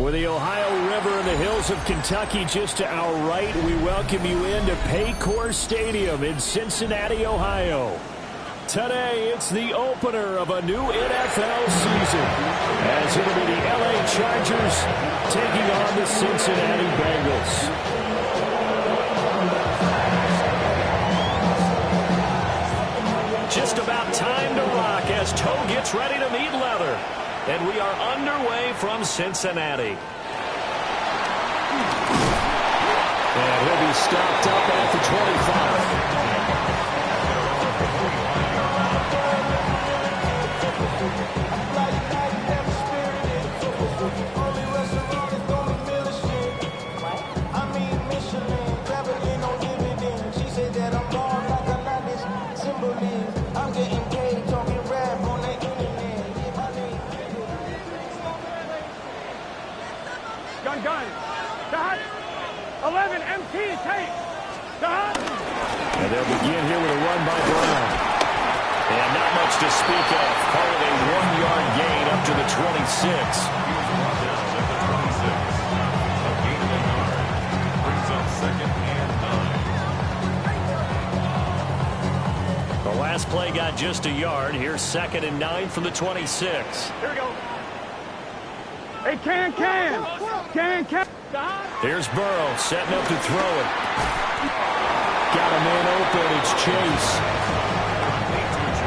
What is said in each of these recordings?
With the Ohio River and the hills of Kentucky just to our right, we welcome you into Paycor Stadium in Cincinnati, Ohio. Today, it's the opener of a new NFL season, as it'll be the LA Chargers taking on the Cincinnati Bengals. Just about time to rock as toe gets ready to meet leather. And we are underway from Cincinnati. And he'll be stopped up at the 25. Gun. Dot. 11 MT tape. Dot. And they'll begin here with a run by Brown. And not much to speak of. Call it a 1-yard gain up to the 26. Brings up 2nd and 9. The last play got just a yard. Here's 2nd and 9 from the 26. Here we go. Hey, can. Here's Burrow setting up to throw it. Got a man open. It's Chase.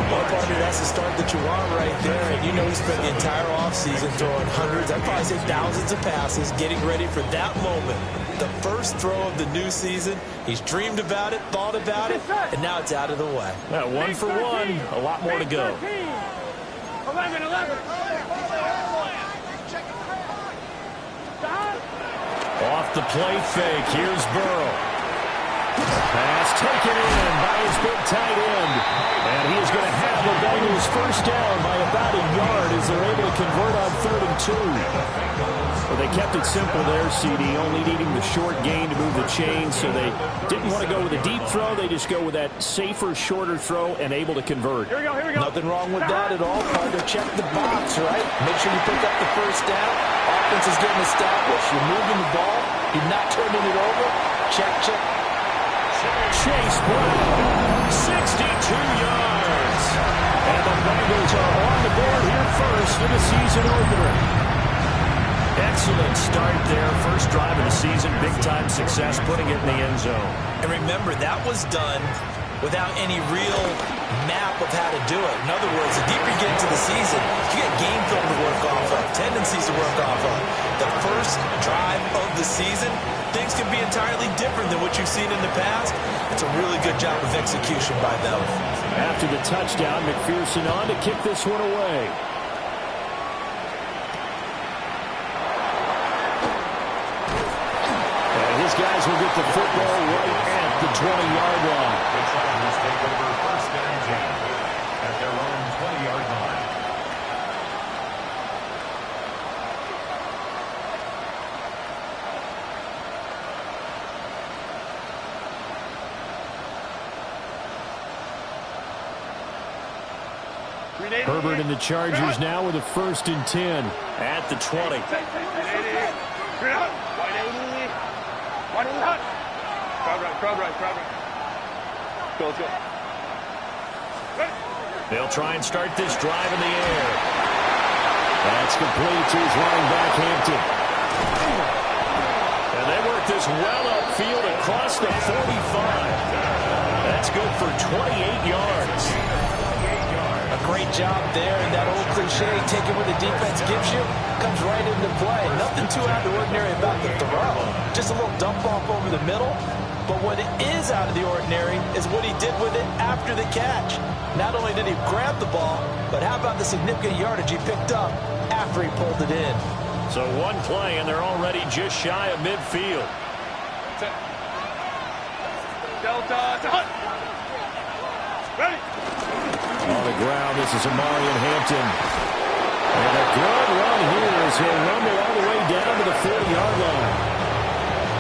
Well, partner, that's the start that you want right there. And you know he spent the entire offseason throwing hundreds, I'd probably say thousands of passes, getting ready for that moment. The first throw of the new season. He's dreamed about it, thought about it, and now it's out of the way. Now, 1 for 1. A lot more to go. 11. Off the play fake, here's Burrow. Pass taken in by his big tight end. And he is going to have the Bengals first down by about a yard as they're able to convert on 3rd and 2. Well, they kept it simple there, CD, only needing the short gain to move the chain, so they didn't want to go with a deep throw. They just go with that safer, shorter throw and able to convert. Here we go. Nothing wrong with that at all, partner. Check the box, right? Make sure you pick up the first down. Offense is getting established. You're moving the ball. You're not turning it over. Check. Chase Brown, 62 yards. And the Bengals are on the board here first in the season opener. Excellent start there. First drive of the season. Big-time success putting it in the end zone. And remember, that was done without any real map of how to do it. In other words, the deeper you get into the season, you get game film to work off of, tendencies to work off of. The first drive of the season, things can be entirely different than what you've seen in the past. It's a really good job of execution by them. After the touchdown, McPherson on to kick this one away. And his guys will get the football right at the 20-yard line. The Chargers take over 1st and 10 at their own 20-yard line. Herbert and the Chargers now with a 1st and 10 at the 20. Crowd right. Go. They'll try and start this drive in the air. That's complete to his running back, Hampton. And they work this well upfield across the 45. That's good for 28 yards. A great job there, and that old cliche, taking what the defense gives you, comes right into play. Nothing too out of the ordinary about the throw. Just a little dump off over the middle. But what is out of the ordinary is what he did with it after the catch. Not only did he grab the ball, but how about the significant yardage he picked up after he pulled it in. So one play, and they're already just shy of midfield. Delta to Hunt. Ready. On the ground, this is Amari and Hampton. And a good run here as he'll rumble all the way down to the 40-yard line.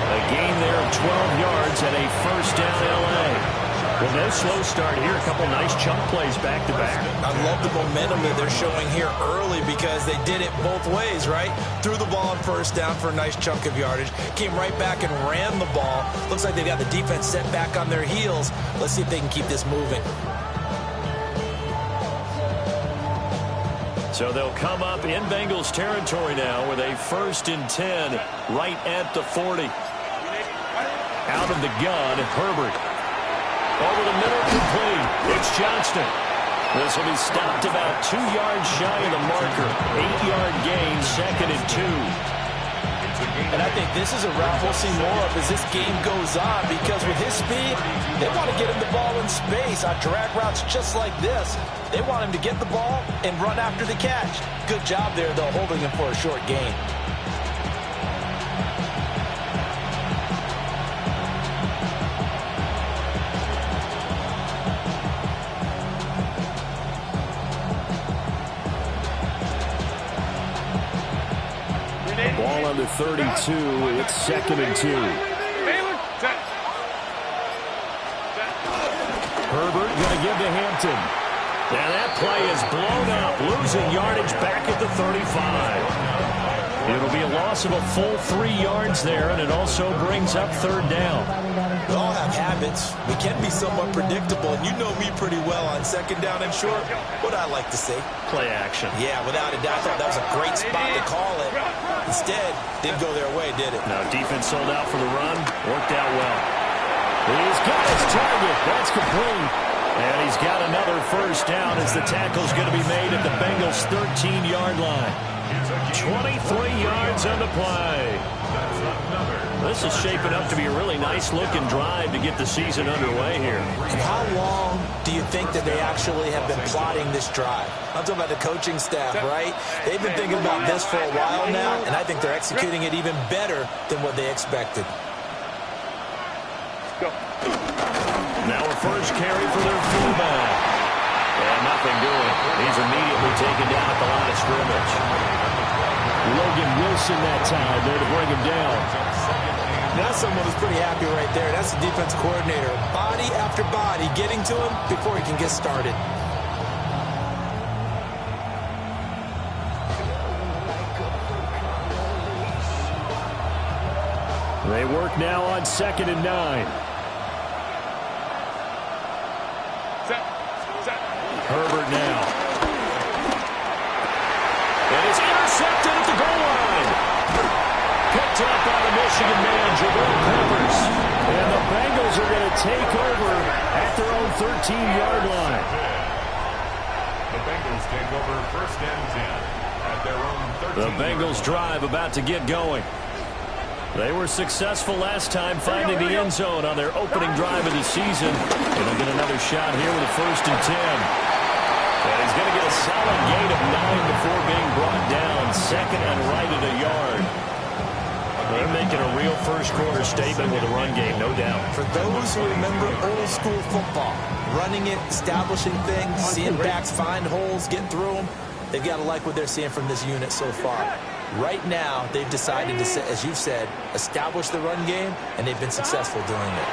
A gain there of 12 yards and a first down LA. Well, no slow start here. A couple nice chunk plays back-to-back. I love the momentum that they're showing here early because they did it both ways, right? Threw the ball on first down for a nice chunk of yardage. Came right back and ran the ball. Looks like they've got the defense set back on their heels. Let's see if they can keep this moving. So they'll come up in Bengals territory now with a 1st and 10 right at the 40. Out of the gun, Herbert. Over the middle, complete. It's Johnston. This will be stopped about 2 yards shy of the marker. 8-yard gain, 2nd and 2. And I think this is a route we'll see more of as this game goes on because with his speed, they want to get him the ball in space on drag routes just like this. They want him to get the ball and run after the catch. Good job there, though, holding him for a short gain. Ball on the 32. It's 2nd and 2. Herbert going to give to Hampton. And that play is blown up, losing yardage back at the 35. It'll be a loss of a full 3 yards there, and it also brings up 3rd down. We all have habits. We can be somewhat predictable, and you know me pretty well on 2nd down and short. What I like to say? Play action. Yeah, without a doubt, I thought that was a great spot to call it. Instead, didn't go their way, did it? No, defense sold out for the run. Worked out well. He's got his target. That's complete. And he's got another 1st down as the tackle's going to be made at the Bengals' 13-yard line. 23 yards on the play. This is shaping up to be a really nice-looking drive to get the season underway here. And how long do you think that they actually have been plotting this drive? I'm talking about the coaching staff, right? They've been thinking about this for a while now, and I think they're executing it even better than what they expected. Now a first carry for their fullback. And nothing doing. He's immediately taken down at the line of scrimmage. Logan Wilson that time there to bring him down. Now someone is pretty happy right there. That's the defense coordinator. Body after body getting to him before he can get started. They work now on 2nd and 9. Herbert now. And it's intercepted at the goal line. Picked up by the Michigan man, Jabril Peppers. And the Bengals are going to take over at their own 13-yard line. The Bengals take over 1st and 10 at their own 13. The Bengals drive about to get going. They were successful last time finding the end zone on their opening drive of the season. And they'll get another shot here with a 1st and 10. And he's going to get a solid gain of 9 before being brought down. 2nd and right at a yard. They're making a real first-quarter statement with a run game, no doubt. For those who remember old-school football, running it, establishing things, seeing backs find holes, get through them, they've got to like what they're seeing from this unit so far. Right now, they've decided to, as you've said, establish the run game, and they've been successful doing it.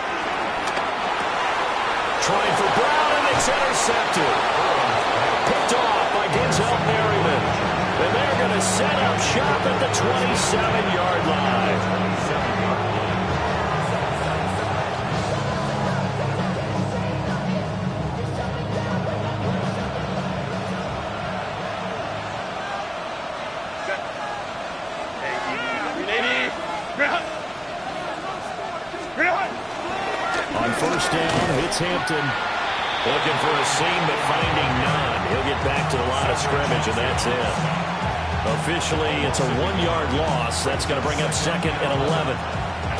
Trying for Brown, and it's intercepted. Picked off by Denzel Merriman. And they're going to set up shop at the 27-yard line. On 1st down, it's Hampton. Looking for a seam, but finding none. He'll get back to the line of scrimmage, and that's it. Officially, it's a 1-yard loss. That's going to bring up 2nd and 11.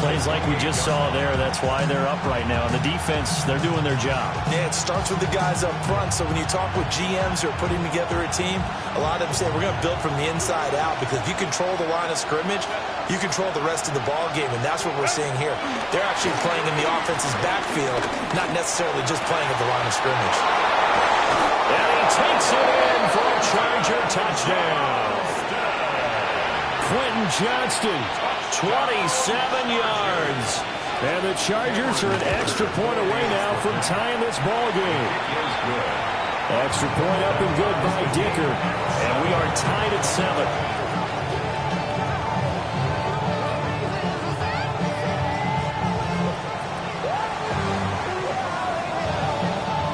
Plays like we just saw there. That's why they're up right now. And the defense, they're doing their job. Yeah, it starts with the guys up front. So when you talk with GMs who are putting together a team, a lot of them say, we're going to build from the inside out. Because if you control the line of scrimmage, you control the rest of the ball game. And that's what we're seeing here. They're actually playing in the offense's backfield, not necessarily just playing at the line of scrimmage. And he takes it in for a Charger touchdown. Quentin Johnston, 27 yards. And the Chargers are an extra point away now from tying this ball game. Extra point up and good by Dicker. And we are tied at 7.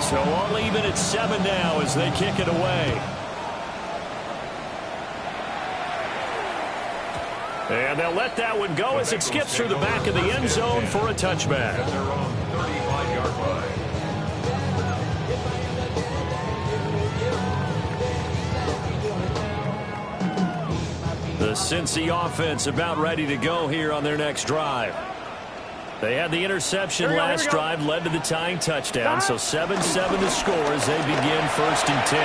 So all even at 7 now as they kick it away. And they'll let that one go as it skips through the back of the end zone for a touchback. At their own 35-yard line. The Cincy offense about ready to go here on their next drive. They had the interception last drive, led to the tying touchdown, so 7-7 the score as they begin 1st and 10.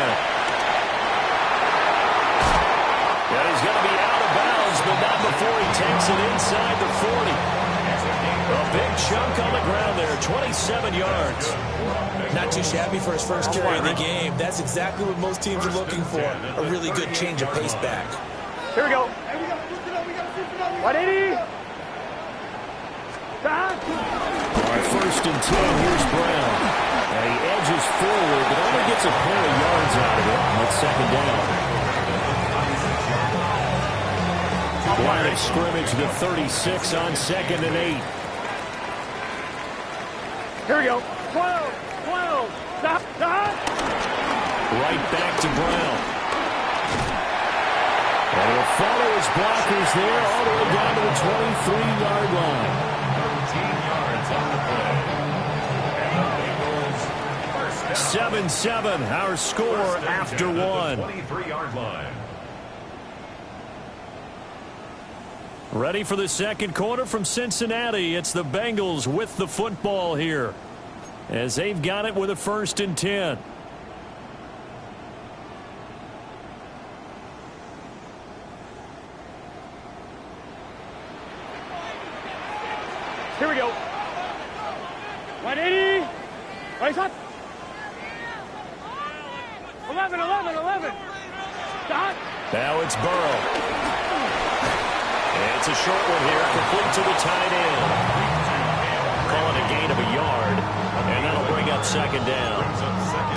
And he's going to be out of bounds, but not before he takes it inside the 40. A big chunk on the ground there, 27 yards. Not too shabby for his first carry of the game. That's exactly what most teams are looking for, a really good change of pace back. Here we go. 180. All right, 1st and 10, here's Brown. And he edges forward, but only gets a pair of yards out of it. That's 2nd down. Line of scrimmage, the 36 on 2nd and 8. Here we go. 12. Stop. Right back to Brown. And he'll follow his blockers there all the way down to the 23-yard line. 13 yards on the play. And the Bengals 7-7, our score after 1. 23-yard line. Ready for the second quarter from Cincinnati. It's the Bengals with the football here, as they've got it with a 1st and 10. Here we go. 180. Race up. 11. Stop. Now it's Burrow. It's a short one here, complete to the tight end. Calling a gain of a yard, and that'll bring up 2nd down.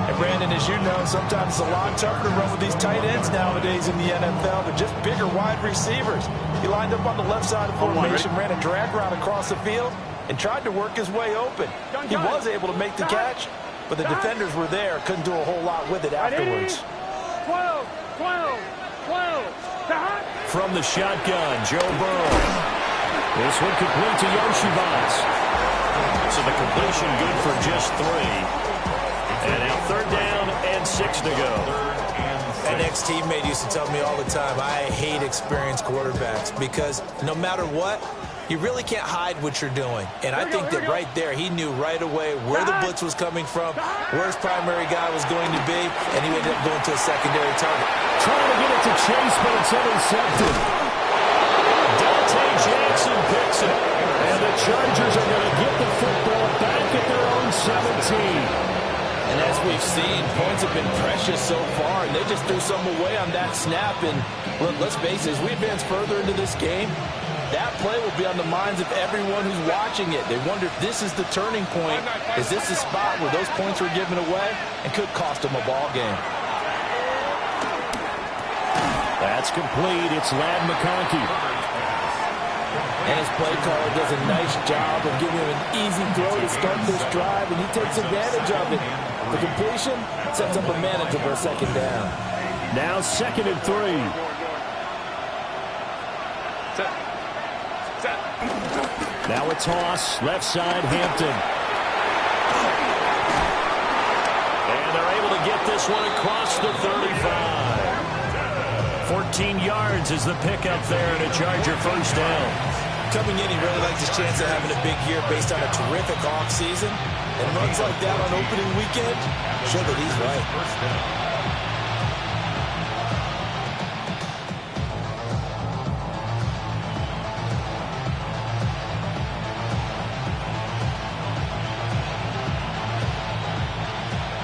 And Brandon, as you know, sometimes it's a lot tougher to run with these tight ends nowadays in the NFL, but just bigger wide receivers. He lined up on the left side of formation, ran a drag route across the field, and tried to work his way open. He was able to make the catch, but the defenders were there, couldn't do a whole lot with it afterwards. 12. Stop. From the shotgun, Joe Burrow. This one complete to Yoshibas. So the completion good for just 3. And now 3rd down and 6 to go. An ex-teammate used to tell me all the time, I hate experienced quarterbacks because no matter what, you really can't hide what you're doing. And I think that right there, he knew right away where the blitz was coming from, where his primary guy was going to be, and he ended up going to a secondary target. Trying to get it to Chase, but it's intercepted. Dante Jackson picks it. And the Chargers are going to get the football back at their own 17. And as we've seen, points have been precious so far, and they just threw some away on that snap. And look, let's face it, as we advance further into this game, that play will be on the minds of everyone who's watching it. They wonder if this is the turning point. Is this the spot where those points were given away and could cost them a ball game? That's complete. It's Ladd McConkey. And his play caller does a nice job of giving him an easy throw to start this drive, and he takes advantage of it. The completion sets up a manageable 2nd down. Now 2nd and 3. Now a toss, left side, Hampton. And they're able to get this one across the 35. 14 yards is the pickup there and a Charger 1st down. Coming in, he really likes his chance of having a big year based on a terrific offseason. And runs like that on opening weekend show that he's right.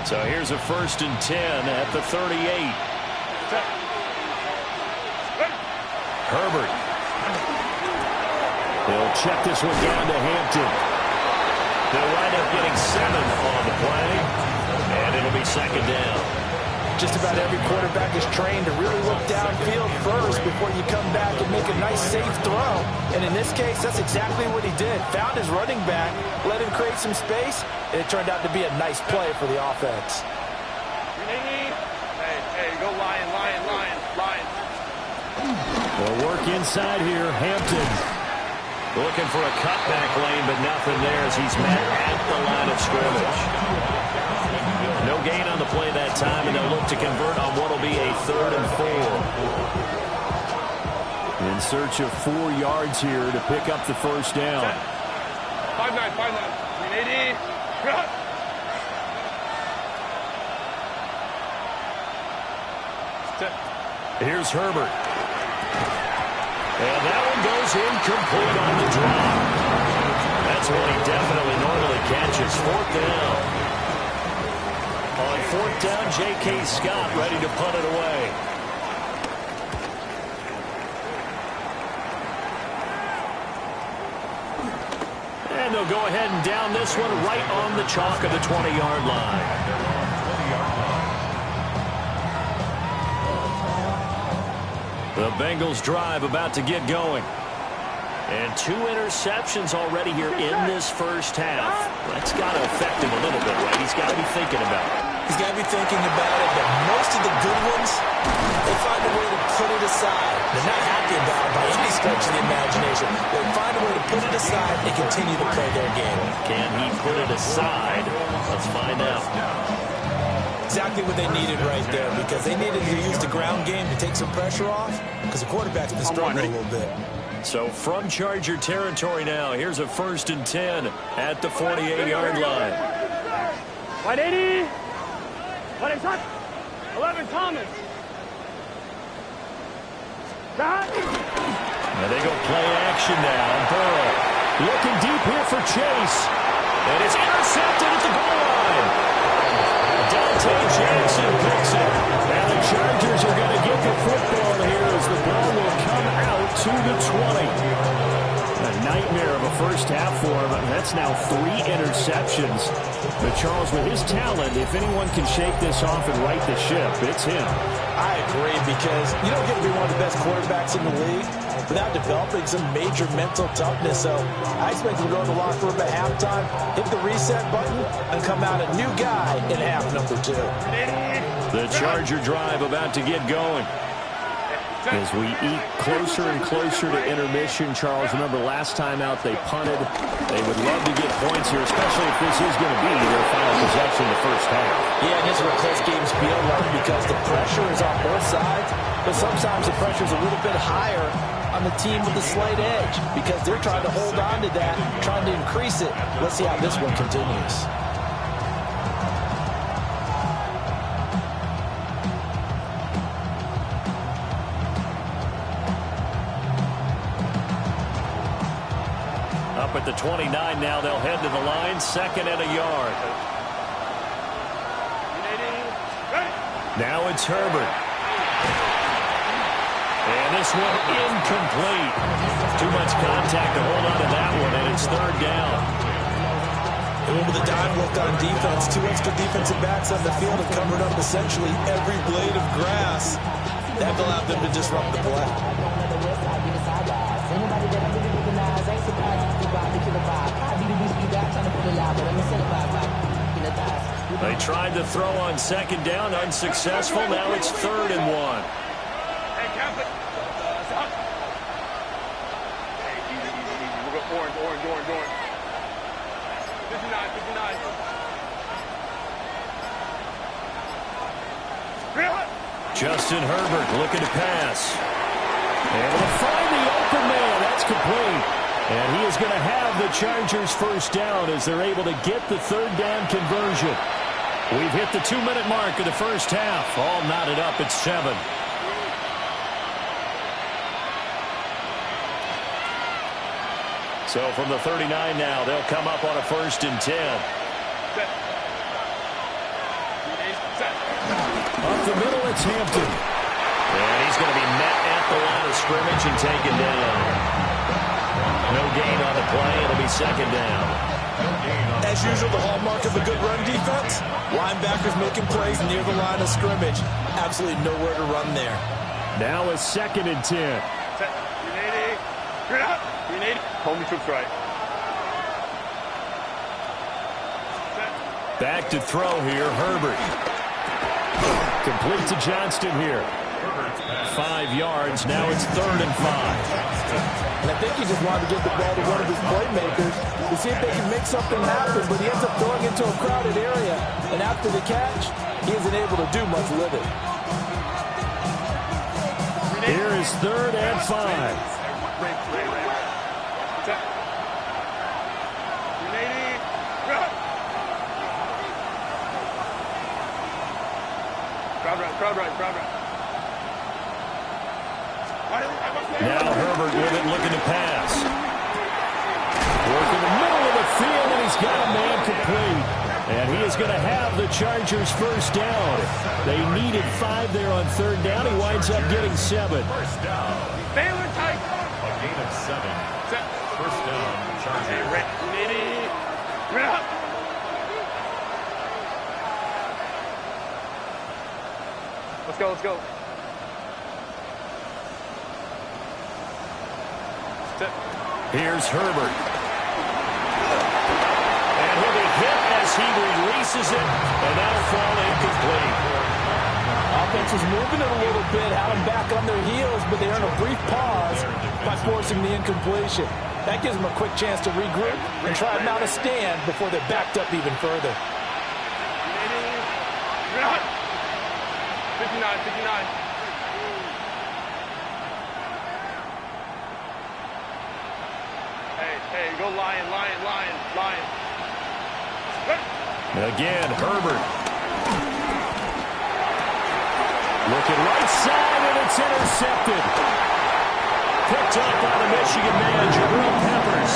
So here's a 1st and 10 at the 38. Herbert. He'll check this one down to Hampton. They'll wind up getting 7 on the play, and it'll be second down. Just about every quarterback is trained to really look downfield first before you come back and make a nice, safe throw. And in this case, that's exactly what he did. Found his running back, let him create some space, and it turned out to be a nice play for the offense. Hey, go Lion. They'll work inside here. Hampton looking for a cutback lane, but nothing there as he's met at the line of scrimmage. No gain on the play that time, and they'll look to convert on what will be a 3rd and 4. In search of 4 yards here to pick up the first down. 5-9. 380. Here's Herbert. And that one goes incomplete on the drop. That's what he definitely normally catches. 4th down. On 4th down, J.K. Scott ready to punt it away. And they'll go ahead and down this one right on the chalk of the 20-yard line. The Bengals drive about to get going. And 2 interceptions already here in this first half. That's got to affect him a little bit, right? He's got to be thinking about it. He's got to be thinking about it, but most of the good ones, they find a way to put it aside. They're not happy about it by any stretch of the imagination. They find a way to put it aside and continue to play their game. Can he put it aside? Let's find out. Exactly what they needed right there, because they needed to use the ground game to take some pressure off, because the quarterback's been struggling a little bit. So from Charger territory now, here's a 1st and 10 at the 48-yard line. 180. What is that? 11 Thomas. And they go play action now. Burrow looking deep here for Chase. And it's intercepted at the goal line. Dante Jackson picks it. And the Chargers are going to get the football here as the ball will come out to the 20. A nightmare of a first half for him. That's now 3 interceptions. But Charles, with his talent, if anyone can shake this off and right the ship, it's him. I agree, because you don't get to be one of the best quarterbacks in the league without developing some major mental toughness. So I expect him to go to the locker room at halftime, hit the reset button, and come out a new guy in half number 2. The Charger drive about to get going. As we eat closer and closer to intermission, Charles, remember last time out they punted. They would love to get points here, especially if this is going to be their final possession in the first half. Yeah, and this is what close games feel like, because the pressure is on both sides, but sometimes the pressure is a little bit higher on the team with the slight edge, because they're trying to hold on to that, trying to increase it. Let's see how this one continues. Up at the 29 now, they'll head to the line, 2nd and a yard. Now it's Herbert. And this one incomplete. Too much contact to hold on to that one, and it's 3rd down. And with the dime work on defense, 2 extra defensive backs on the field have covered up essentially every blade of grass. That allowed them to disrupt the play. They tried to throw on 2nd down, unsuccessful. Now it's 3rd and 1. Hey, Catholic. Hey, easy. We'll go orange. 59. Justin Herbert looking to pass. Able to find the open man. That's complete. And he is going to have the Chargers first down as they're able to get the 3rd down conversion. We've hit the 2-minute mark of the first half. All knotted up at 7. So from the 39 now, they'll come up on a 1st and 10. Up the middle, it's Hampton. And he's going to be met at the line of scrimmage and taken down. No gain on the play. It'll be 2nd down. As usual, the hallmark of a good run defense, linebackers making plays near the line of scrimmage. Absolutely nowhere to run there. Now a 2nd and 10. Set. 380. Straight up. 380. Hold me troops right. Set. Back to throw here, Herbert. Complete to Johnston here. 5 yards. Now it's 3rd and 5. And I think he just wanted to give the ball to one of his playmakers to see if they can make something happen, but he ends up throwing into a crowded area. And after the catch, he isn't able to do much with it. Here is 3rd and 5. Set. 380. Crowd right. Now Herbert with it, looking to pass. Work in the middle of the field, and he's got a man complete. And he is going to have the Chargers first down. They needed 5 there on 3rd down. He winds up getting 7. First down. Baylor tight. A gain of 7. Set. First down, Chargers. Red up. Let's go. Set. Here's Herbert. And he'll be hit as he releases it, and that'll fall incomplete. Offense was moving it a little bit, had them back on their heels, but they earned a brief pause by forcing the incompletion. That gives them a quick chance to regroup and try and mount a stand before they're backed up even further. 59. Hey, go Lion. Again, Herbert. Looking right side, and it's intercepted. Picked up by the Michigan man, Jabril Peppers.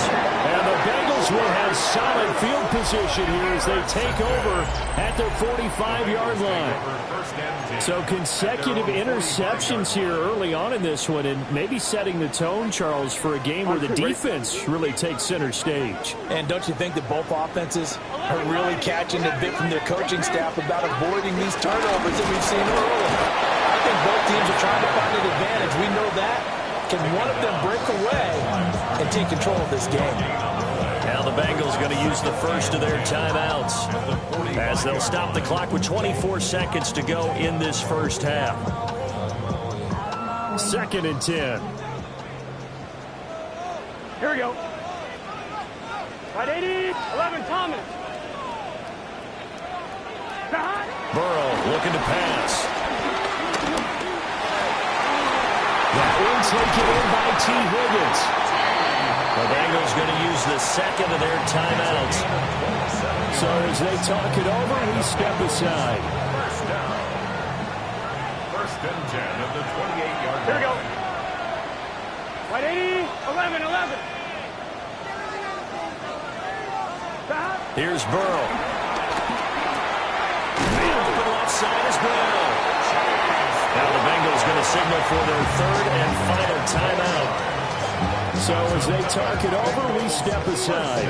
And the Bengals will have solid field position here as they take over at their 45-yard line. So consecutive interceptions here early on in this one, and maybe setting the tone, Charles, for a game where the defense really takes center stage. And don't you think that both offenses are really catching a bit from their coaching staff about avoiding these turnovers that we've seen early? I think both teams are trying to find an advantage. We know that. Can one of them break away and take control of this game? Now the Bengals going to use the first of their timeouts as they'll stop the clock with 24 seconds to go in this first half. 2nd and 10. Here we go. Right 80. 11 Thomas. Burrow looking to pass. That one taken in by T. Higgins. The Bengals going to use the second of their timeouts. So as they talk it over, we step aside. First and 10 at the 28-yard line. Here we go. Right 80. 11. Here's Burrow. The open left side is Burrow. Now the Bengals going to signal for their 3rd and final timeout. So as they talk it over, we step aside.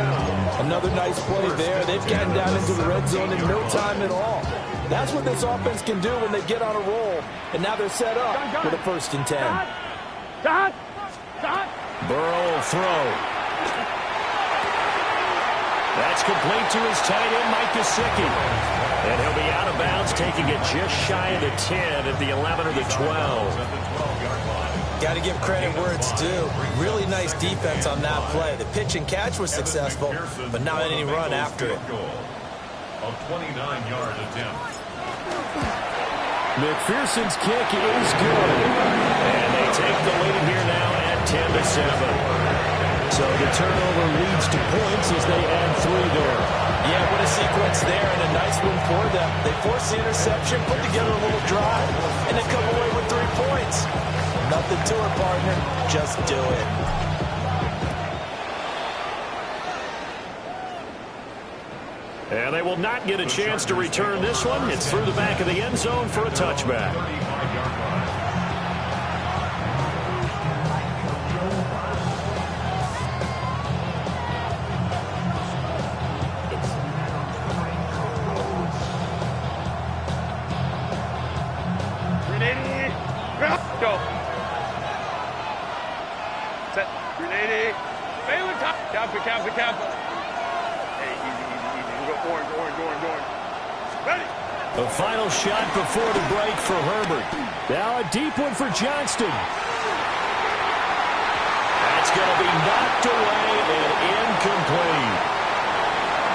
Another nice play there. They've gotten down into the red zone in no time at all. That's what this offense can do when they get on a roll. And now they're set up for the 1st and 10. Burrow will throw. That's complete to his tight end, Mike Gesicki. And he'll be out of bounds, taking it just shy of the 10 at the 11 or the 12. Got to give credit where it's due. Really nice defense on that play. The pitch and catch was successful, but not any run after it. A 29-yard attempt. McPherson's kick is good. And they take the lead here now at 10-7. So the turnover leads to points as they add 3 there. Yeah, what a sequence there, and a nice one for them. They force the interception, put together a little drive, and then come away with 3 points. Nothing to it, partner. Just do it. And they will not get a chance to return this one. It's through the back of the end zone for a touchback. Be careful. Hey, easy. We go orange. Ready? The final shot before the break for Herbert. Now a deep one for Johnston. That's going to be knocked away and incomplete.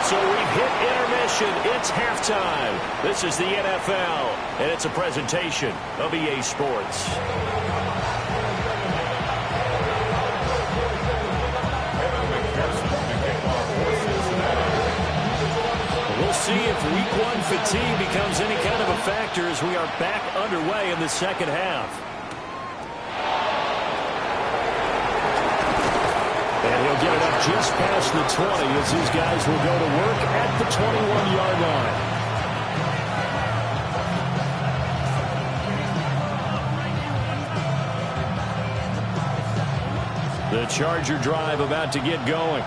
So we've hit intermission. It's halftime. This is the NFL, and it's a presentation of EA Sports. We'll see if Week 1 fatigue becomes any kind of a factor as we are back underway in the second half. And he'll get it up just past the 20 as these guys will go to work at the 21-yard line. The Charger drive about to get going.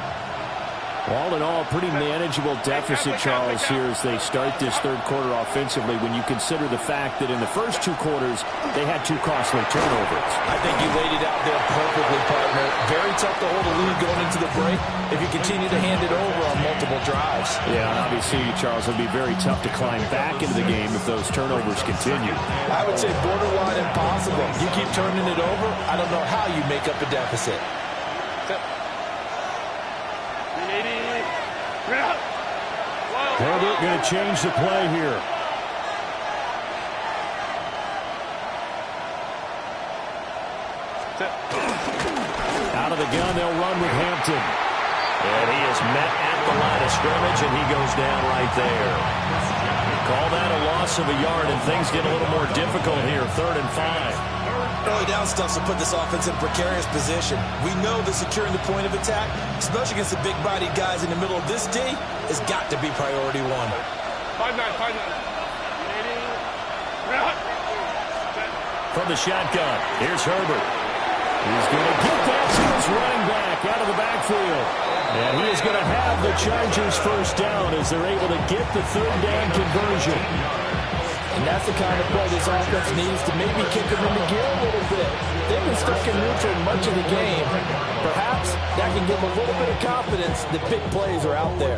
All in all, pretty manageable deficit, Charles, here as they start this third quarter offensively when you consider the fact that in the first two quarters, they had two costly turnovers. I think you laid it out there perfectly, partner. Very tough to hold a lead going into the break if you continue to hand it over on multiple drives. Yeah, and obviously, Charles, it would be very tough to climb back into the game if those turnovers continue. I would say borderline impossible. You keep turning it over, I don't know how you make up a deficit. Herbert going to change the play here. Out of the gun, they'll run with Hampton. And he is met at the line of scrimmage, and he goes down right there. Call that a loss of a yard, and things get a little more difficult here, 3rd and 5. Early down stuff will put this offense in a precarious position. We know that securing the point of attack, especially against the big-bodied guys in the middle of this D, has got to be priority 1. 5-9. From the shotgun, here's Herbert. He's going to get that to his running back out of the backfield. And he is going to have the Chargers first down as they're able to get the 3rd down conversion. And that's the kind of play this offense needs to maybe kick them into gear a little bit. They've been stuck in neutral much of the game. Perhaps that can give them a little bit of confidence that big plays are out there.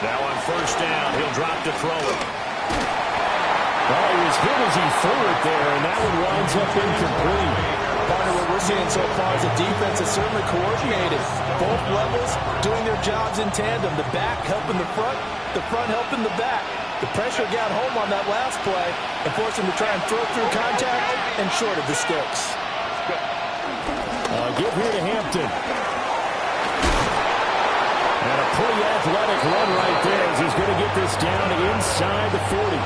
Now on first down, he'll drop to throw it. Oh, he was hit as he threw it there, and that one winds up incomplete. Partner, what we're seeing so far is the defense is certainly coordinated. Both levels doing their jobs in tandem. The back helping the front helping the back. The pressure got home on that last play and forced him to try and throw through contact and short of the sticks. Give here to Hampton. And a pretty athletic run right there as he's going to get this down inside the 40.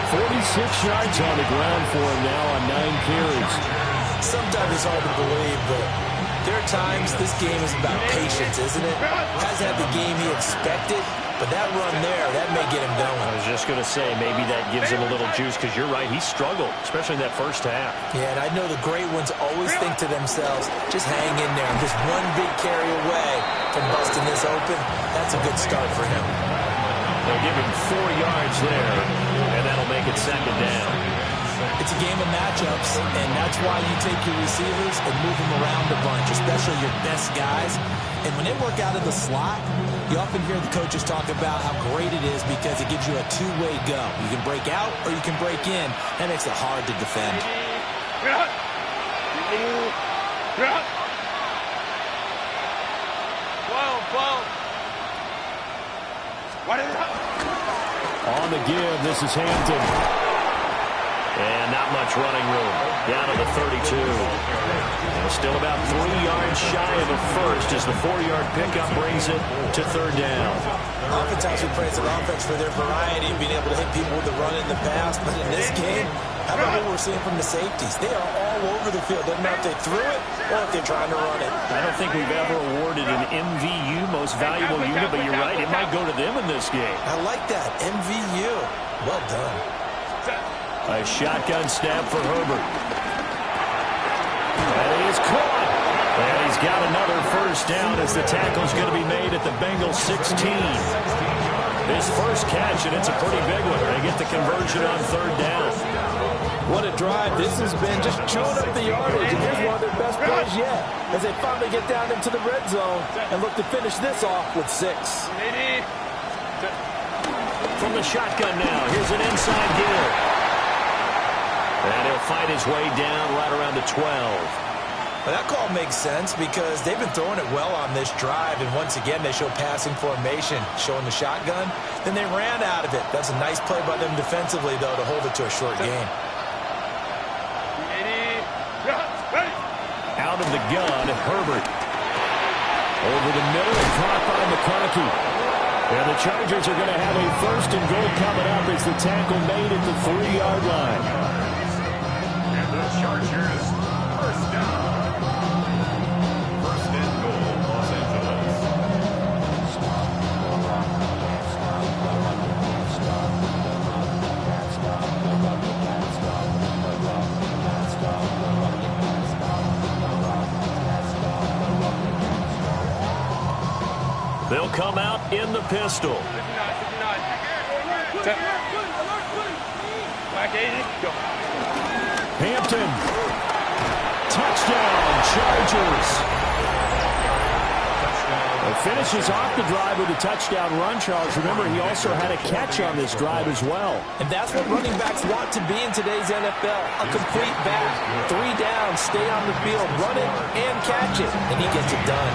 46 yards on the ground for him now on 9 carries. Sometimes it's hard to believe, but there are times this game is about patience, isn't it? Hasn't had the game he expected, but that run there, that may get him going. I was just going to say, maybe that gives him a little juice, because you're right, he struggled, especially in that first half. Yeah, and I know the great ones always think to themselves, just hang in there. Just one big carry away from busting this open. That's a good start for him. They'll give him 4 yards there, and that'll make it 2nd down. It's a game of matchups, and that's why you take your receivers and move them around a bunch, especially your best guys. And when they work out of the slot, you often hear the coaches talk about how great it is because it gives you a two-way go. You can break out or you can break in. That makes it hard to defend. On the give, this is Hampton. And not much running room. Down to the 32. And still about 3 yards shy of a first as the 4-yard pickup brings it to 3rd down. Oftentimes we praise an offense for their variety and being able to hit people with the run in the past. But in this game, I don't know what we're seeing from the safeties. They are all over the field. Doesn't matter if they threw it or if they're trying to run it. I don't think we've ever awarded an MVU, most valuable unit, but you're right. It might go to them in this game. I like that. MVU. Well done. A shotgun snap for Herbert. And he is caught. And he's got another first down as the tackle's going to be made at the Bengals 16. His first catch, and it's a pretty big one. They get the conversion on 3rd down. drive, this has been just chewing up the yardage. And here's one of their best plays yet as they finally get down into the red zone and look to finish this off with 6. From the shotgun now, here's an inside give. And he'll fight his way down right around the 12. Well, that call makes sense because they've been throwing it well on this drive, and once again they show passing formation, showing the shotgun. Then they ran out of it. That's a nice play by them defensively, though, to hold it to a short gain. Out of the gun, Herbert. Over the middle and caught by McConkey. And the Chargers are going to have a 1st and goal coming up as the tackle made at the 3-yard line. And the Chargers, 1st down. 1st and goal, Los Angeles. They'll come out in the pistol. 59. Back 80. Go. Hampton. Touchdown, Chargers. Finishes off the drive with a touchdown run, Charles. Remember, he also had a catch on this drive as well. And that's what running backs want to be in today's NFL, a complete back. 3 down, stay on the field, run it and catch it, and he gets it done.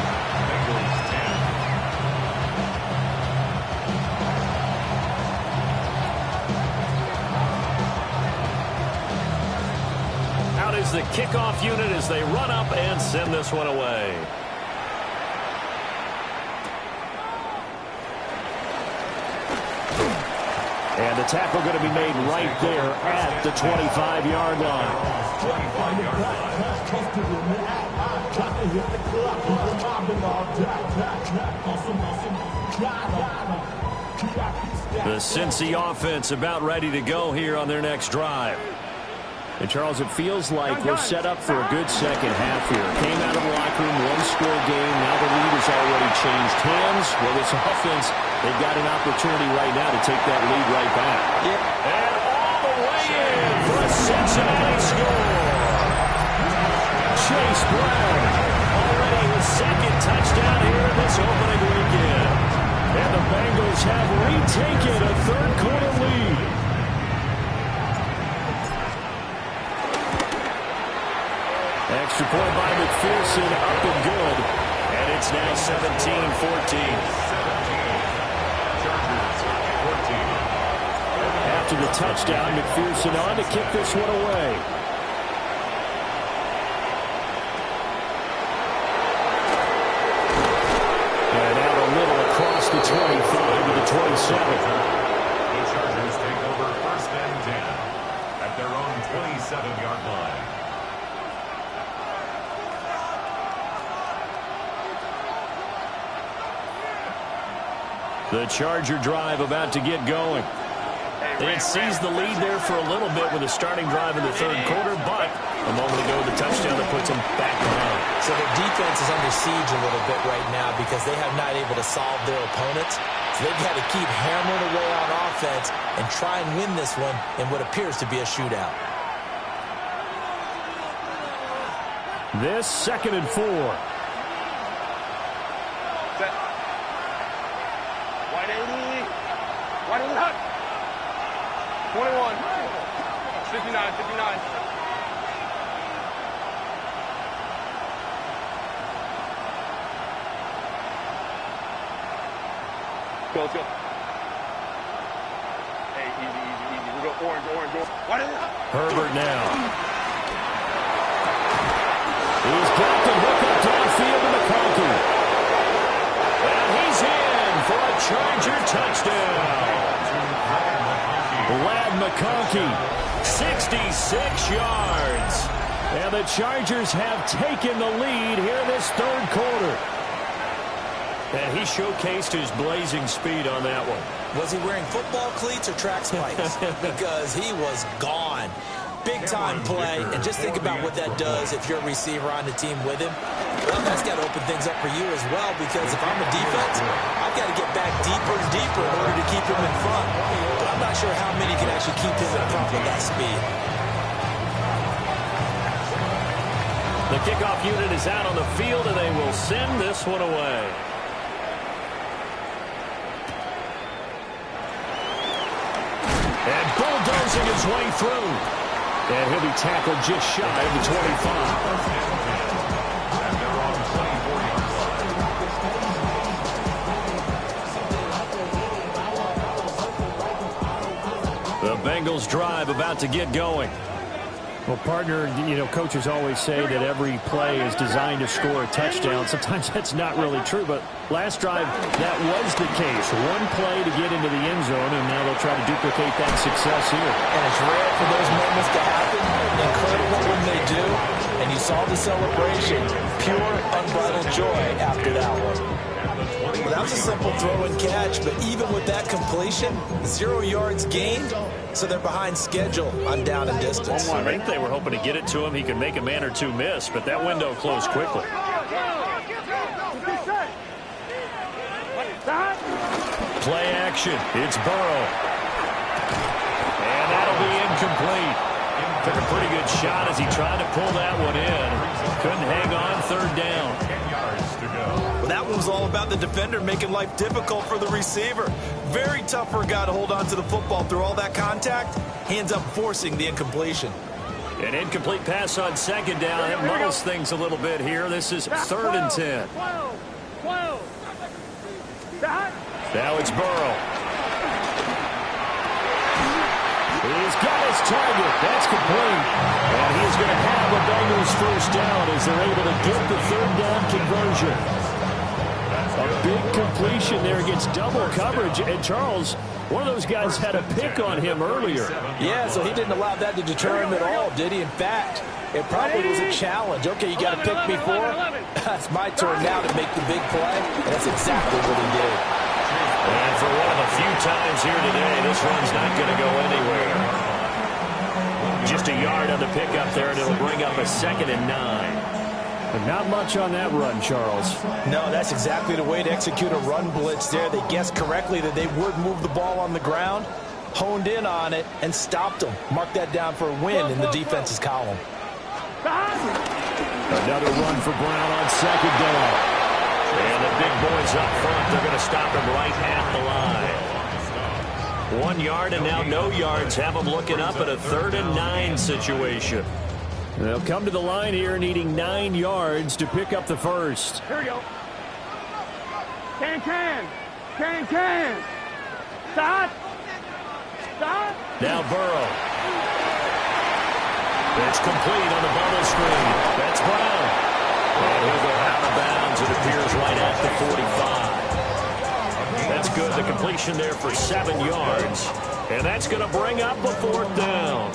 Out is the kickoff unit as they run up and send this one away. And the tackle going to be made right there at the 25-yard line. 25-yard line. The Cincy offense about ready to go here on their next drive. And, Charles, it feels like we're set up for a good second half here. Came out of the locker room, 1-score game. Now the lead has already changed hands. Well, this offense, they've got an opportunity right now to take that lead right back. Yeah. And all the way in for a Cincinnati score. Chase Brown already his 2nd touchdown here in this opening weekend. And the Bengals have retaken a 3rd-quarter lead. Extra point by McPherson, up and good. And it's now 17-14. After the touchdown, McPherson on to kick this one away. And out a little across the 25 to the 27. The Chargers take over 1st and 10 at their own 27-yard line. The Charger drive about to get going. It sees the lead there for a little bit with a starting drive in the 3rd quarter, but a moment ago the touchdown that puts them back behind. So their defense is under siege a little bit right now because they have not able to solve their opponents. So they've got to keep hammering away on offense and try and win this one in what appears to be a shootout. This 2nd and 4. Wide 80. Wide 80. 21. 59. 59. Go, let's go. Hey, easy. We go orange. Wide 80. Herbert now. He's blocked and hooked up downfield to McConkey. And he's in for a Charger touchdown. Lad McConkey, 66 yards. And the Chargers have taken the lead here in this 3rd quarter. And he showcased his blazing speed on that one. Was he wearing football cleats or track spikes? Because he was gone. Big-time play, and just think about what that does if you're a receiver on the team with him. Well, that's got to open things up for you as well, because if I'm a defense, I've got to get back deeper and deeper in order to keep him in front. But I'm not sure how many can actually keep him in front with that speed. The kickoff unit is out on the field, and they will send this one away. And bulldozing his way through. And he'll be tackled just shy of the 25. The Bengals drive about to get going. Well, partner, coaches always say that every play is designed to score a touchdown. Sometimes that's not really true, but last drive, that was the case. One play to get into the end zone, and now they'll try to duplicate that success here. And it's rare for those moments to happen. Incredible when they do. And you saw the celebration. Pure, unbridled joy after that one. Well, that was a simple throw and catch, but even with that completion, 0 yards gained, so they're behind schedule on down and distance. I think they were hoping to get it to him. He could make a man or two miss, but that window closed quickly. Play action. It's Burrow. And that'll be incomplete. Took a pretty good shot as he tried to pull that one in. Couldn't hang on, third down. 10 yards to go. Well, that one was all about the defender making life difficult for the receiver. Very tough for a guy to hold on to the football through all that contact. Hands up forcing the incompletion. An incomplete pass on second down. It muddles things a little bit here. This is 3rd and 10. Now it's Burrow. He's got his target. That's complete. And he's going to have a Bengals first down as they're able to get the 3rd down conversion. A big completion there against double coverage. And Charles, one of those guys had a pick on him earlier. Yeah, so he didn't allow that to deter him at all, did he? In fact, it probably was a challenge. Okay, you got to pick me for? It's my turn now to make the big play. And that's exactly what he did. And for one of the few times here today, this run's not going to go anywhere. Just a yard on the pickup there, and it'll bring up a 2nd and 9. But not much on that run, Charles. No, that's exactly the way to execute a run blitz there. They guessed correctly that they would move the ball on the ground, honed in on it, and stopped them. Mark that down for a win in the defense's column. Another run for Brown on 2nd down. And the big boys up front, they're going to stop him right at the line. 1 yard and now no yards. Have them looking up at a 3rd and 9 situation. They'll come to the line here needing 9 yards to pick up the first. Here we go. Can. Stop. Now Burrow. It's complete on the bubble screen. That's Brown. And he'll go out of bounds. It appears right at the 45. That's good. The completion there for 7 yards. And that's going to bring up a 4th down.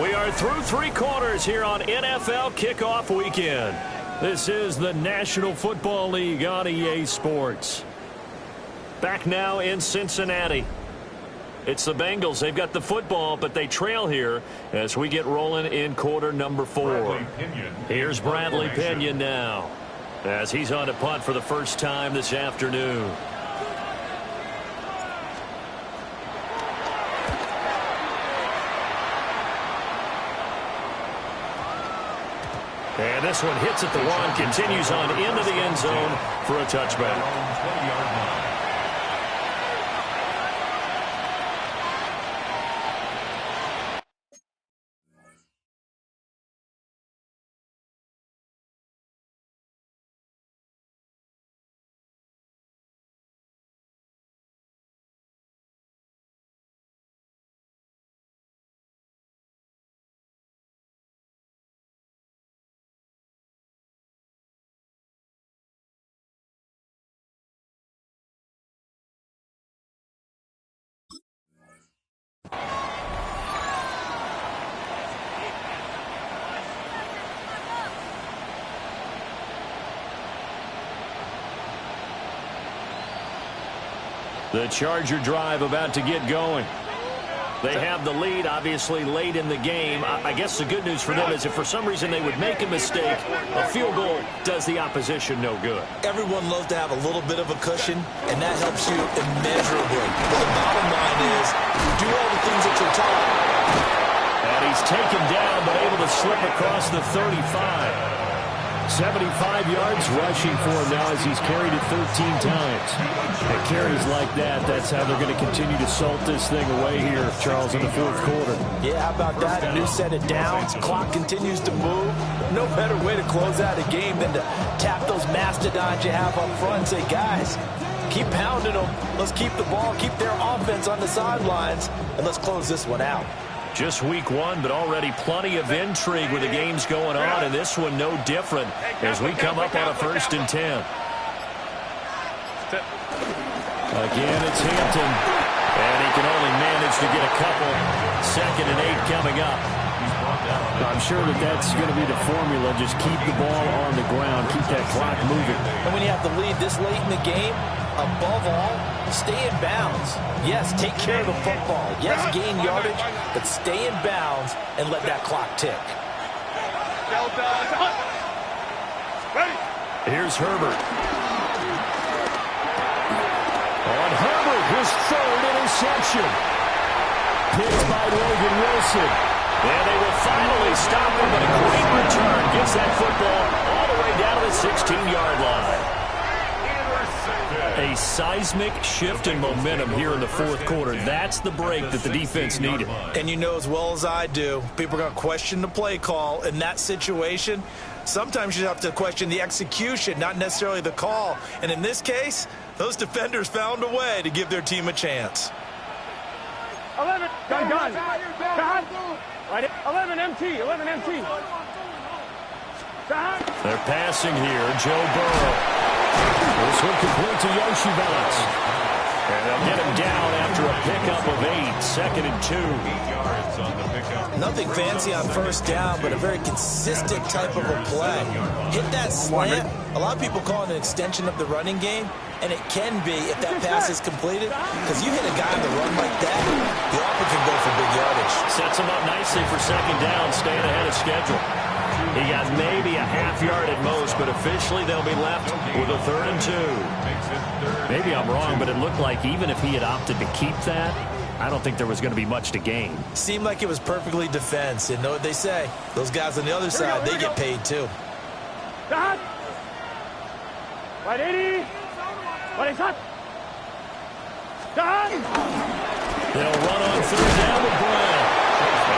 We are through 3 quarters here on NFL Kickoff Weekend. This is the National Football League on EA Sports. Back now in Cincinnati. It's the Bengals. They've got the football, but they trail here as we get rolling in quarter number 4. Here's Bradley Pinion now as he's on to punt for the first time this afternoon. And this one hits at the 1, continues on into the end zone for a touchback. The Charger drive about to get going. They have the lead, obviously, late in the game. I guess the good news for them is if for some reason they would make a mistake, a field goal does the opposition no good. Everyone loves to have a little bit of a cushion, and that helps you immeasurably. But the bottom line is, do all the things that you're taught. to slip across the 35. 75 yards rushing for him now as he's carried it 13 times. And carries like that, that's how they're going to continue to salt this thing away here, Charles, in the fourth quarter. Yeah, how about that? New set of downs. Clock continues to move. No better way to close out a game than to tap those mastodons you have up front and say, guys, keep pounding them. Let's keep the ball, keep their offense on the sidelines, and let's close this one out. Just week one, but already plenty of intrigue with the games going on, and this one no different as we come up on a 1st and 10. Again, it's Hampton, and he can only manage to get a couple. 2nd and 8 coming up. I'm sure that's going to be the formula. Just keep the ball on the ground, keep that clock moving. And when you have to lead this late in the game, above all, stay in bounds. Yes, take care of the football. Yes, gain yardage, but stay in bounds and let that clock tick. Here's Herbert. On Herbert, his 3rd interception. Picked by Logan Wilson. And they will finally stop him, but a great return gets that football all the way down to the 16-yard line. A seismic shift in momentum here in the fourth quarter. That's the break that the defense needed. And you know as well as I do, people are going to question the play call in that situation. Sometimes you have to question the execution, not necessarily the call. And in this case, those defenders found a way to give their team a chance. 11, gun. Right, 11 MT, 11 MT. They're passing here, Joe Burrow. This one complete to Yoshi Velez. And they'll get him down after a pickup of 8, 2nd and 2. 8 yards on the pickup. Nothing fancy on 1st down, but a very consistent type of a play. Hit that slant. A lot of people call it an extension of the running game, and it can be if that pass is completed, because you hit a guy on the run like that, he often can go for big yardage. Sets him up nicely for 2nd down, staying ahead of schedule. He got maybe a half yard at most, but officially they'll be left with a 3rd and 2. Maybe I'm wrong, but it looked like even if he had opted to keep that, I don't think there was going to be much to gain. Seemed like it was perfectly defense, and know what they say. Those guys on the other side, they get paid too. Right 80. Right shot. Done. They'll run on 3rd down with Brown.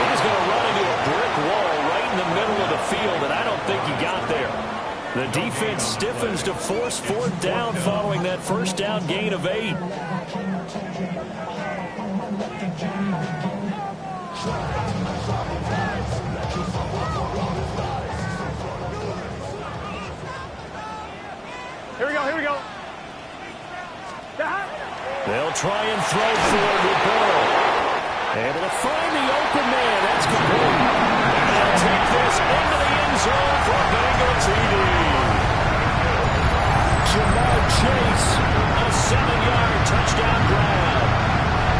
He's going to run into a brick wall right in the middle of the field, and I don't think he got there. The defense stiffens to force 4th down following that 1st down gain of 8. Here we go. They'll try and throw for it with Burrow. Able to find the open man. That's complete. And they'll take this into the end zone for a Bengal TD. Jamar Chase, a 7-yard touchdown grab.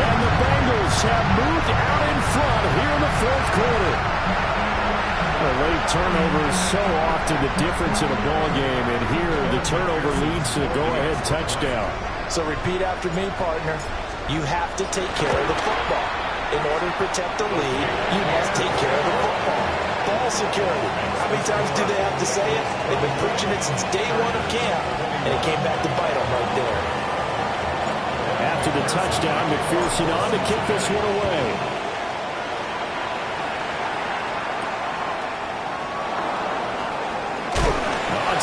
And the Bengals have moved out in front here in the fourth quarter. A late turnover is so often the difference in a ball game, and here the turnover leads to a go-ahead touchdown. So repeat after me, partner. You have to take care of the football. In order to protect the lead, you must take care of the football. Ball security. How many times do they have to say it? They've been preaching it since day one of camp, and it came back to bite them right there. After the touchdown, McPherson on to kick this one away.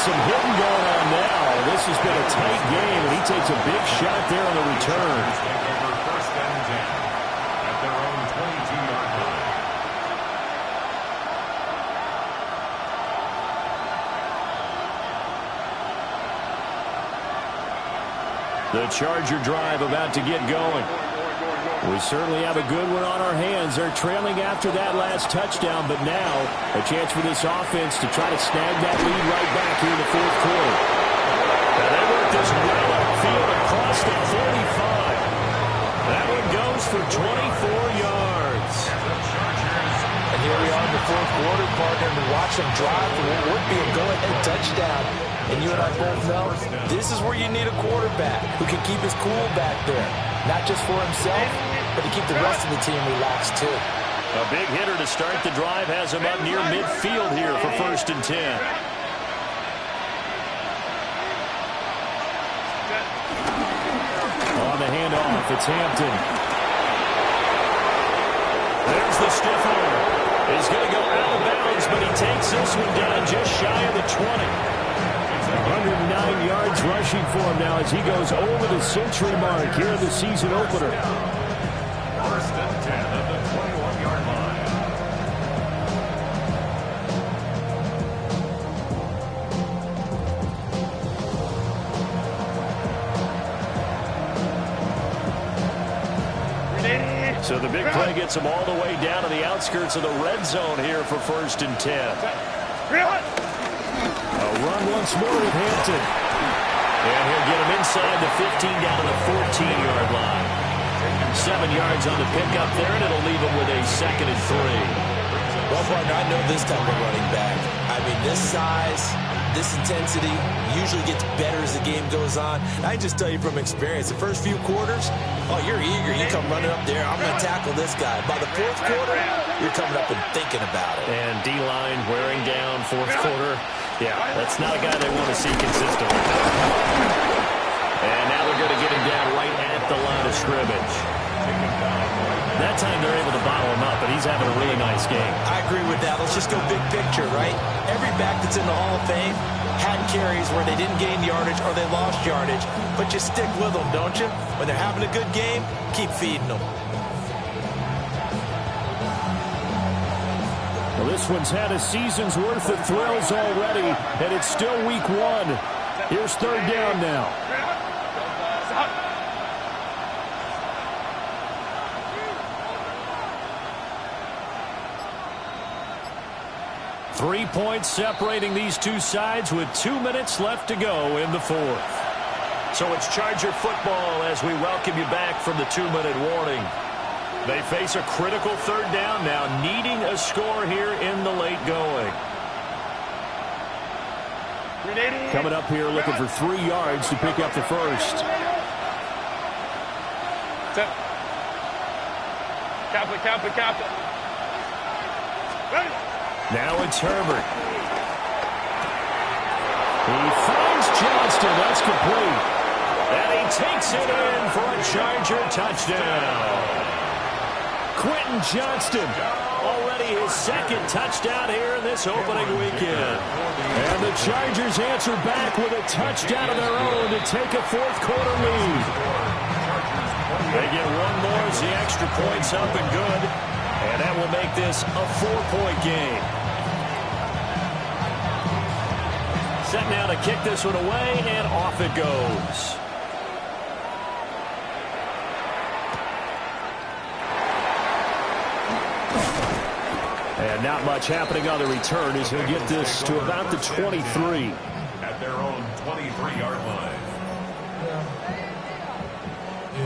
Some hitting going on now. This has been a tight game, and he takes a big shot there on the return. Over 1st and 10 at their own 22-yard line. The Charger drive about to get going. We certainly have a good one on our hands. They're trailing after that last touchdown, but now a chance for this offense to try to snag that lead right back here in the fourth quarter. And they work this well upfield across the 45. That one goes for 24 yards. And here we are in the fourth quarter, partner, to watch them drive for what would be a go-ahead touchdown. And you and I both know this is where you need a quarterback who can keep his cool back there. Not just for himself, but to keep the rest of the team relaxed too. A big hitter to start the drive has him up near midfield here for 1st and 10. On the handoff, it's Hampton. There's the stiff arm. He's going to go out of bounds, but he takes this one down just shy of the 20. 109 yards rushing for him now as he goes over the century mark here in the season opener. 1st and 10 at the 21-yard line. So the big play gets him all the way down to the outskirts of the red zone here for 1st and 10. A run once more with Hampton. And he'll get him inside the 15 down to the 14-yard line. 7 yards on the pickup there, and it'll leave him with a 2nd and 3. Well, partner, I know this type of running back. I mean, this size, this intensity usually gets better as the game goes on. I can just tell you from experience, the first few quarters, oh, you're eager. You come running up there. I'm going to tackle this guy. By the 4th quarter, you're coming up and thinking about it. And D-line wearing down 4th quarter. Yeah, that's not a guy they want to see consistently. And now they're going to get him down right at the line of scrimmage. That time they're able to bottle him up, but he's having a really nice game. I agree with that. Let's just go big picture, right? Every back that's in the Hall of Fame had carries where they didn't gain yardage or they lost yardage, but you stick with them, don't you? When they're having a good game, keep feeding them. Well, this one's had a season's worth of thrills already, and it's still week 1. Here's 3rd down now. Three points separating these two sides with 2 minutes left to go in the 4th. So it's Charger football as we welcome you back from the 2-minute warning. They face a critical 3rd down now, needing a score here in the late going. Coming up here looking for 3 yards to pick up the first. Cap it. Ready? Now it's Herbert. He finds Johnston. That's complete. And he takes it in for a Charger touchdown. Quentin Johnston, already his 2nd touchdown here in this opening weekend. And the Chargers answer back with a touchdown of their own to take a 4th quarter lead. They get one more as the extra point's up and good. And that will make this a 4-point game. Set now to kick this one away, and off it goes. And not much happening on the return as he'll get this to about the 23. At their own 23-yard line.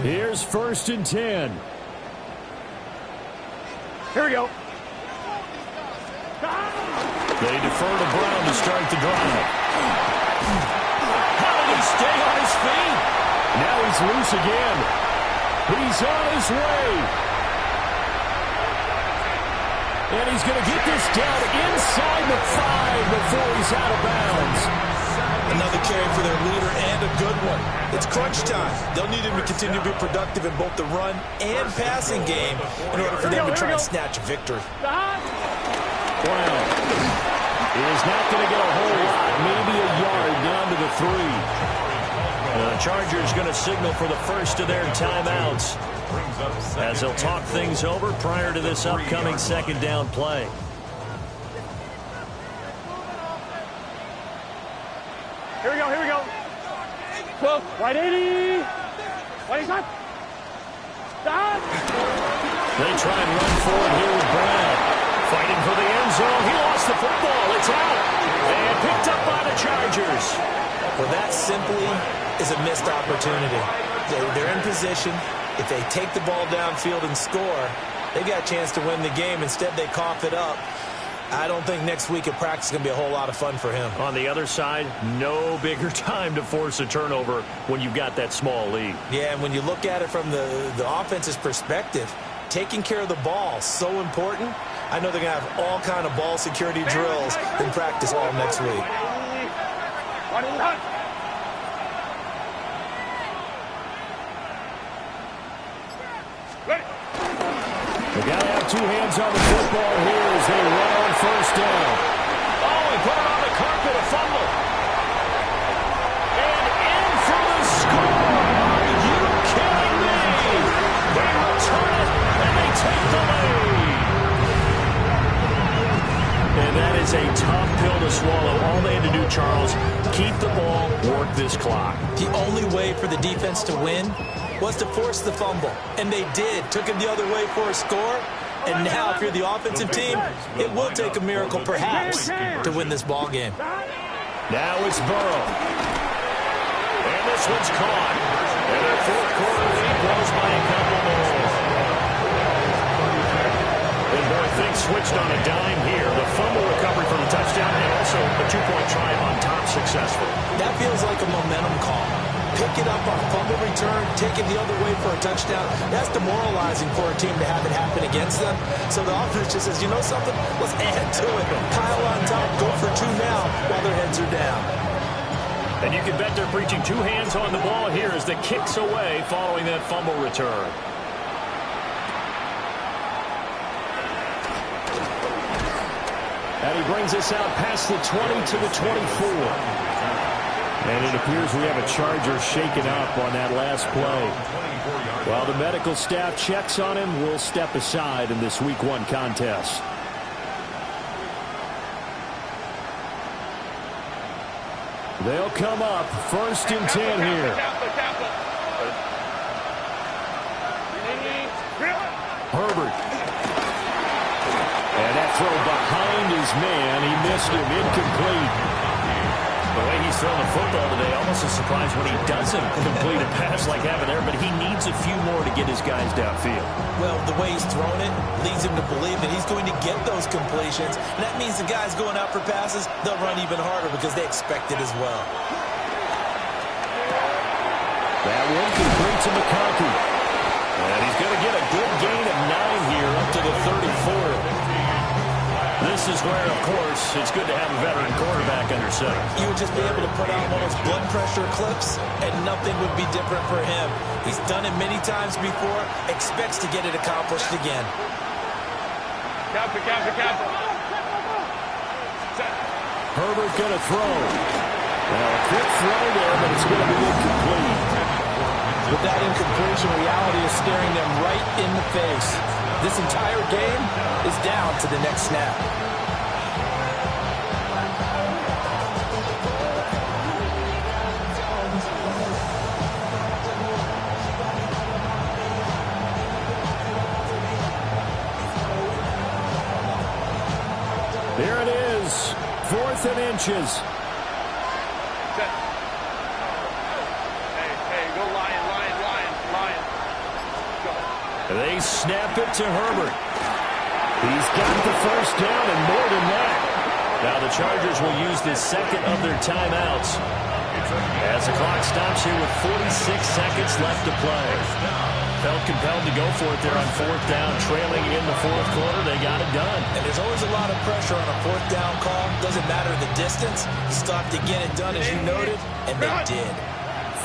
Here's 1st and 10. Here we go. They defer to Brown to start the drive. How did he stay on his feet? Now he's loose again. He's on his way. And he's going to get this down inside the 5 before he's out of bounds. Another carry for their leader and a good one. It's crunch time. They'll need him to continue to be productive in both the run and passing game in order for them to try and snatch a victory. Brown is not going to get a whole lot, maybe a yard down to the 3. The Chargers going to signal for the first of their timeouts as they'll talk things over prior to this upcoming 2nd down play. Here we go. 12, right 80. Right shot. Stop. They try and run forward here with Brown. Fighting for the end zone. He lost the football. It's out. And picked up by the Chargers. Well, that simply is a missed opportunity. They're in position. If they take the ball downfield and score, they got a chance to win the game. Instead, they cough it up. I don't think next week at practice is going to be a whole lot of fun for him. On the other side, no bigger time to force a turnover when you've got that small lead. Yeah, and when you look at it from the offense's perspective, taking care of the ball, so important. I know they're going to have all kind of ball security drills in practice all next week. They got to have two hands on the football here as they run on first down. Oh, he put it on the carpet, a fumble. And in for the score. Are you kidding me? They return it, and they take the lead. And that is a tough pill to swallow. All they had to do, Charles, keep the ball, work this clock. The only way for the defense to win was to force the fumble, and they did. Took it the other way for a score, and now if you're the offensive team, it will take a miracle perhaps to win this ball game. Now it's Burrow. And this one's caught. And their fourth quarter lead grows by a couple more. And boy, things switched on a dime here. The fumble recovery from the touchdown and also a two-point try on top successful. That feels like a momentum call. Pick it up on a fumble return, take it the other way for a touchdown. That's demoralizing for a team to have it happen against them. So the offense just says, you know something? Let's add to it. Kyle on top, go for two now while their heads are down. And you can bet they're preaching two hands on the ball here as the kick's away following that fumble return. And he brings us out past the 20 to the 24. And it appears we have a Charger shaken up on that last play. While the medical staff checks on him, we'll step aside in this Week 1 contest. They'll come up first and 10 here. Herbert. And that throw behind his man. He missed him. Incomplete. The way he's thrown the football today, almost a surprise when he doesn't complete a pass like having there, but he needs a few more to get his guys downfield. Well, the way he's thrown it leads him to believe that he's going to get those completions. And that means the guys going out for passes, they'll run even harder because they expect it as well. That one complete to McConkey. And he's going to get a good gain of 9 here up to the 34. This is where, of course, it's good to have a veteran quarterback under center. You would just be able to put on one of those blood pressure clips, and nothing would be different for him. He's done it many times before, expects to get it accomplished again. Captain. Herbert going to throw. Now, a quick throw there, but it's going to be incomplete. With that incompletion, reality is staring them right in the face. This entire game is down to the next snap. There it is, 4th and inches. Hey, go Lion. They snap it to Herbert. He's got the first down and more than that. Now the Chargers will use this second of their timeouts as the clock stops here with 46 seconds left to play. Felt compelled to go for it there on 4th down, trailing in the 4th quarter. They got it done. And there's always a lot of pressure on a 4th down call. Doesn't matter the distance. You stop to get it done, as you noted, and they did.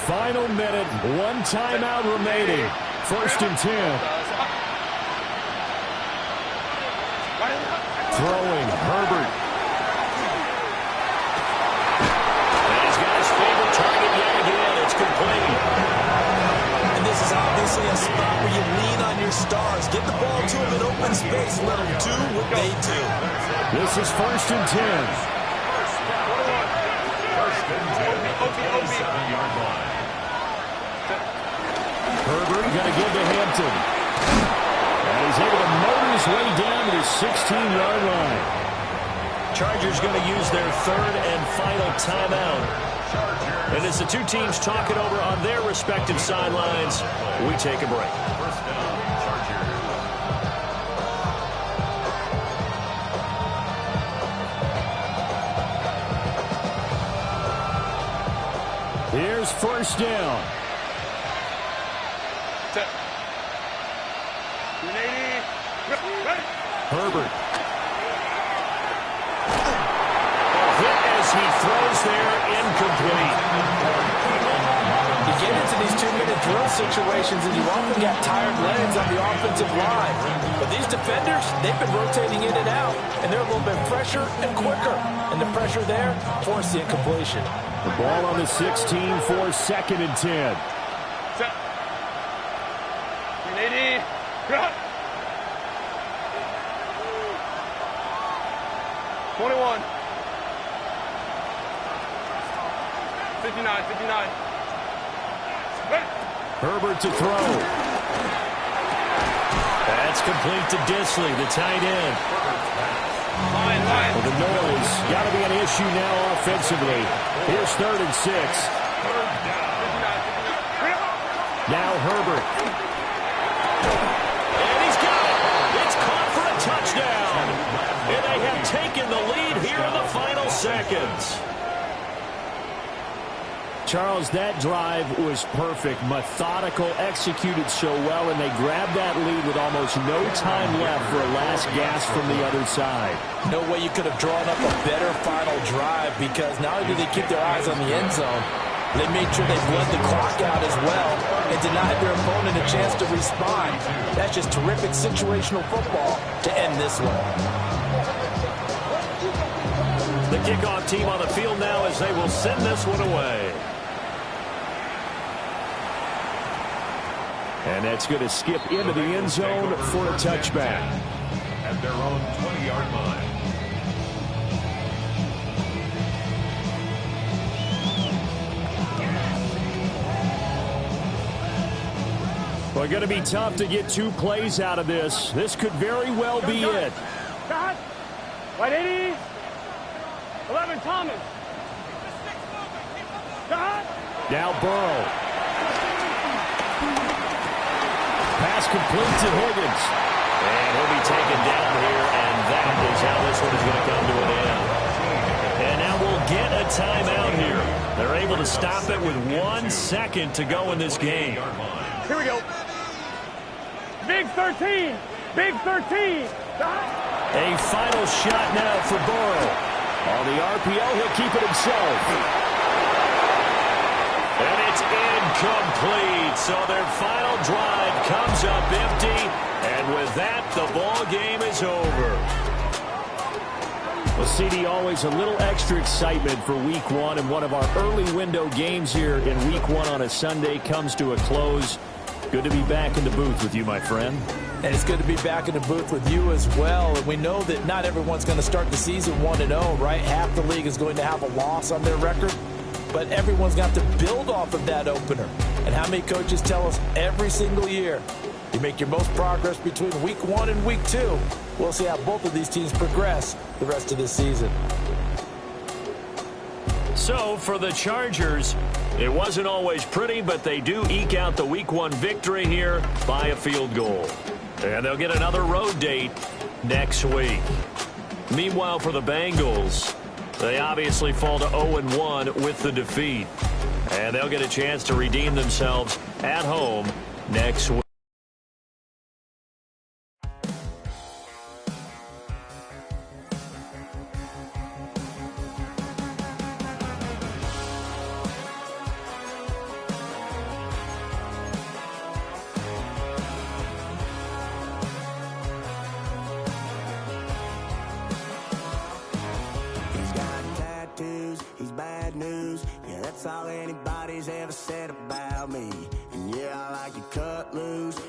Final minute, one timeout remaining. 1st and 10. Throwing, Herbert. And he's got his favorite target yet again. It's complete. And this is obviously a spot where you lean on your stars. Get the ball to them in open space. Let them do what they do. This is 1st and 10. Herbert going to give to Hampton. And he's able to motor his way down to the 16-yard line. Chargers going to use their 3rd and final timeout. And as the two teams talk it over on their respective sidelines, we take a break. Here's 1st down. 280. Herbert. Hit as he throws there, incomplete. You get into these 2-minute drill situations and you often got tired legs on the offensive line. But these defenders, they've been rotating in and out, and they're a little bit fresher and quicker. And the pressure there forced the incompletion. The ball on the 16 for 2nd and 10. Set. 180. Drop. 21. 59, 59. Herbert to throw. That's complete to Disley, the tight end. Line. Well, the noise got to be an issue now offensively. Here's 3rd and 6. Now Herbert. And he's got it. It's caught for a touchdown. And they have taken the lead here in the final seconds. Charles, that drive was perfect, methodical, executed so well, and they grabbed that lead with almost no time left for a last gasp from the other side. No way you could have drawn up a better final drive, because not only did they keep their eyes on the end zone, they made sure they bled the clock out as well and denied their opponent a chance to respond. That's just terrific situational football to end this one. The kickoff team on the field now as they will send this one away. And that's going to skip into the end zone for a touchback. At their own 20-yard line. Well, going to be tough to get 2 plays out of this. This could very well be it. Got. 180. 11, Thomas. Got. Now Burrow. Pass complete to Higgins. And he'll be taken down here, and that is how this one is going to come to an end. And now we'll get a timeout here. They're able to stop it with 1 second to go in this game. Here we go. Big 13. Big 13. A final shot now for Burrow. On the RPO, he'll keep it himself. And it's incomplete. So their final drive comes up empty. And with that, the ball game is over. Well, CD, always a little extra excitement for Week 1. And one of our early window games here in Week 1 on a Sunday comes to a close. Good to be back in the booth with you, my friend. And it's good to be back in the booth with you as well. And we know that not everyone's going to start the season 1-0, right? Half the league is going to have a loss on their record. But everyone's got to build off of that opener. And how many coaches tell us every single year, you make your most progress between Week 1 and Week 2. We'll see how both of these teams progress the rest of this season. So, for the Chargers, it wasn't always pretty, but they do eke out the Week 1 victory here by a field goal. And they'll get another road date next week. Meanwhile, for the Bengals, they obviously fall to 0-1 with the defeat. And they'll get a chance to redeem themselves at home next week. That's all anybody's ever said about me. And yeah, I like you cut loose,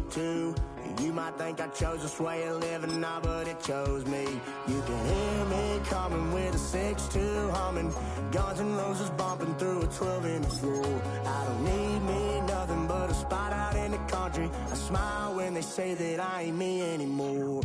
too. You might think I chose this way of living now, but it chose me. You can hear me coming with a 6-2 humming. Guns N' Roses bumping through a 12-inch floor. I don't need me nothing but a spot out in the country. I smile when they say that I ain't me anymore.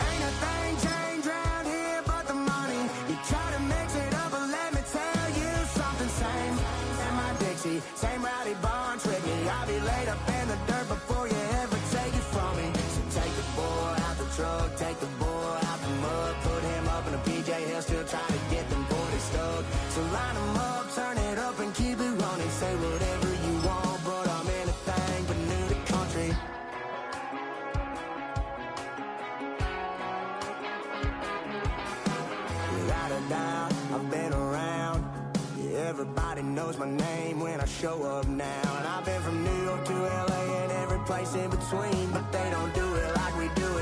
Ain't a thing changed around here but the money. You try to mix it up, but let me tell you something. Same and my Dixie, same rowdy barn trick me. I'll be laid up in the dirt before you ever take it from me. So take the boy out the truck, take the boy out the mud, put him up in a PJ Hill, still trying to get them 40 stuck. So line them up, turn it up and keep it running. Say whatever you want, but I'm anything but new to country. everybody knows my name when I show up now. And I've been from New York to LA and every place in between, but they don't do it like we do it.